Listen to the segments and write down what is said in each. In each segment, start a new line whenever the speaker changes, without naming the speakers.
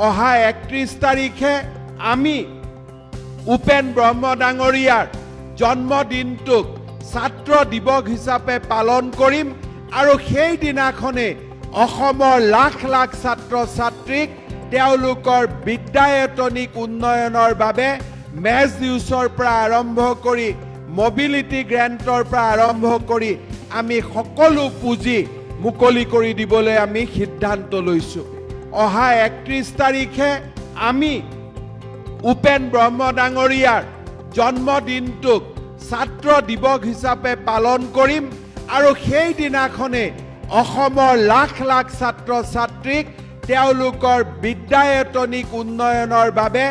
অহা 31 তাৰিখে আমি উপেন ব্ৰহ্ম ডাঙৰীয়াৰ জন্মদিনটোক ছাত্ৰ দিৱস হিচাপে পালন কৰিম আৰু সেই দিনাখনে অসমৰ লাখ লাখ ছাত্ৰ ছাত্ৰীক তেওঁলোকৰ বিদ্যায়তনিক উন্নয়নৰ বাবে মেজ ডিউচৰ পৰা আৰম্ভ কৰি মোবিলিটি গ্ৰেণ্টৰ পৰা আৰম্ভ কৰি আমি সকলো পুঁজি মুকলি কৰি দিবলৈ আমি সিদ্ধান্ত লৈছোঁ। অহা 31 তাৰিখে আমি উপেন ব্ৰহ্ম ডাঙৰীয়াৰ জন্মদিনটোক ছাত্ৰ দিৱস হিচাপে পালন কৰিম আৰু সেই দিনাখনে অসমৰ লাখ লাখ ছাত্ৰ ছাত্ৰীক তেওঁলোকৰ বিদ্যায়তনিক উন্নয়নৰ বাবে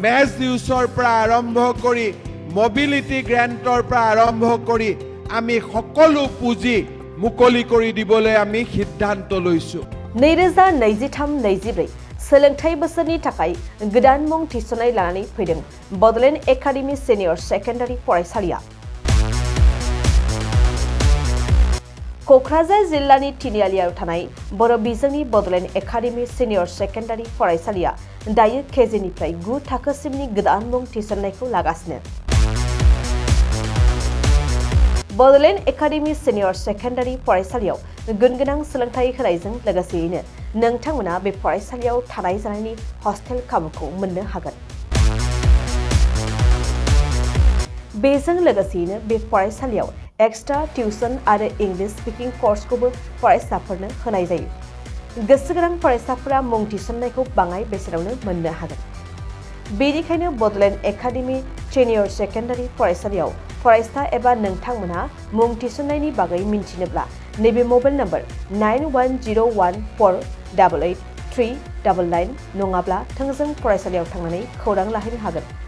মেজ ডিউচৰ পৰা আৰম্ভ কৰি মোবিলিটি গ্ৰেণ্টৰ পৰা আৰম্ভ কৰি আমি সকলো পুঁজি মুকলি কৰি দিবলৈ আমি সিদ্ধান্ত লৈছোঁ।
2023-24 सोलोंथाइ बोसोरनि थाखाय गोदान मुं थिसननाय लानानै फैदों बड'लेण्ड एकाडेमि सिनियर सेकेन्डारि फरायसालिया। क'क्राझार जिल्लानि तिनिआलियाव थानाय बर' बिजोंनि बड'लेण्ड एकाडेमि सिनियर सेकेन्डारि फरायसालिया दायो केजिनिफ्राय 9 थाखोसिमनि गोदान मुं थिसननायखौ लागासिनो। बड'लेण्ड एकाडेमि सिनियर सेकेन्डारि फरायसालियाव गुनगोनां सोलोंथाइ होनायजों लोगोसेयैनो नोंथांमोना बे फरायसालियाव थानाय जानायनि हस्टेल खाबुखौ मोननो हागोन। बेजों लोगोसेयैनो बे फरायसालियाव एक्सट्रा टिउसन आरो इंलिश स्पीकिंग कर्सखौबो फरायसाफोरनो होनाय जायो। गोसो गोनां फरायसाफोरा मुं थिसननायखौ बाङाय बेसेनावनो मोननो हागोन। बेनिखायनो बड'लेण्ड एकाडेमि सिनियर सेकेन्डारि फरायसालियाव फरायसा एबा नोंथांमोनहा मुं थिसननायनि बागै मिन्थिनोब्ला नैबे मबाइल नम्बर 9101488399 नङाब्ला थोंजों फरायसालियाव थांनानै खौरां लाहैनो हागोन।